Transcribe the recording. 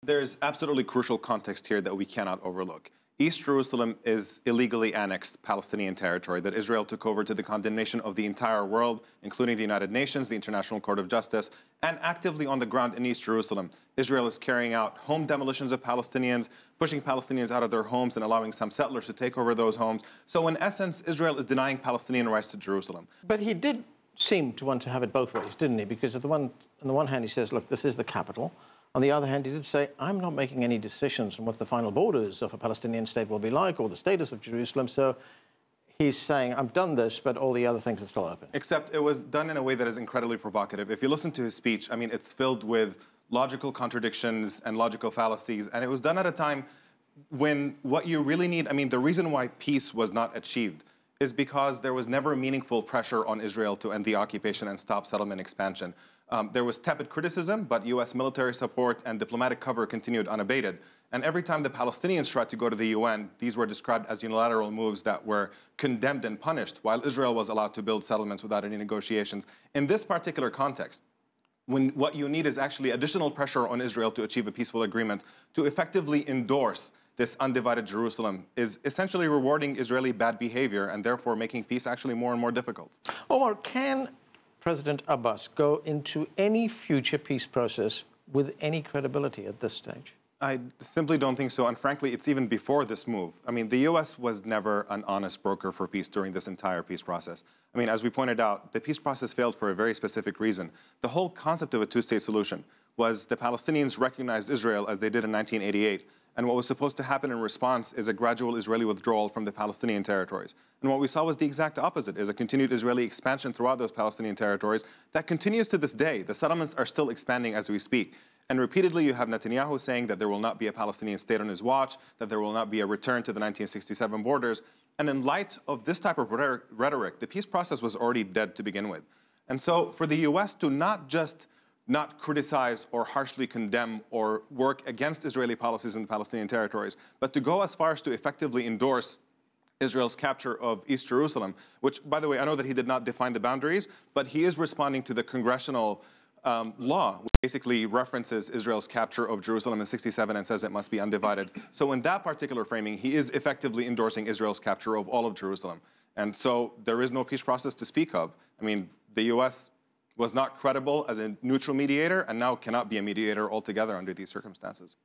There's absolutely crucial context here that we cannot overlook. East Jerusalem is illegally annexed Palestinian territory that Israel took over to the condemnation of the entire world, including the United Nations, the International Court of Justice, and actively on the ground in East Jerusalem. Israel is carrying out home demolitions of Palestinians, pushing Palestinians out of their homes and allowing some settlers to take over those homes. So in essence, Israel is denying Palestinian rights to Jerusalem. But he did seem to want to have it both ways, didn't he? Because on the one hand, he says, look, this is the capital. On the other hand, he did say, I'm not making any decisions on what the final borders of a Palestinian state will be like or the status of Jerusalem. So he's saying, I've done this, but all the other things are still open. Except it was done in a way that is incredibly provocative. If you listen to his speech, I mean, it's filled with logical contradictions and logical fallacies. And it was done at a time when what you really need, I mean, the reason why peace was not achieved is because there was never meaningful pressure on Israel to end the occupation and stop settlement expansion. There was tepid criticism, but U.S. military support and diplomatic cover continued unabated. And every time the Palestinians tried to go to the UN, these were described as unilateral moves that were condemned and punished, while Israel was allowed to build settlements without any negotiations. In this particular context, when what you need is actually additional pressure on Israel to achieve a peaceful agreement, to effectively endorse this undivided Jerusalem, is essentially rewarding Israeli bad behavior and therefore making peace actually more and more difficult. Omar, can President Abbas go into any future peace process with any credibility at this stage? I simply don't think so. And frankly, it's even before this move. I mean, the U.S. was never an honest broker for peace during this entire peace process. I mean, as we pointed out, the peace process failed for a very specific reason. The whole concept of a two-state solution was the Palestinians recognized Israel as they did in 1988. And what was supposed to happen in response is a gradual Israeli withdrawal from the Palestinian territories. And what we saw was the exact opposite, is a continued Israeli expansion throughout those Palestinian territories that continues to this day. The settlements are still expanding as we speak. And repeatedly, you have Netanyahu saying that there will not be a Palestinian state on his watch, that there will not be a return to the 1967 borders. And in light of this type of rhetoric, the peace process was already dead to begin with. And so for the U.S. to not criticize or harshly condemn or work against Israeli policies in the Palestinian territories, but to go as far as to effectively endorse Israel's capture of East Jerusalem, which, by the way, I know that he did not define the boundaries, but he is responding to the congressional law, which basically references Israel's capture of Jerusalem in '67 and says it must be undivided. So in that particular framing, he is effectively endorsing Israel's capture of all of Jerusalem. And so there is no peace process to speak of. I mean, the U.S. was not credible as a neutral mediator and now cannot be a mediator altogether under these circumstances.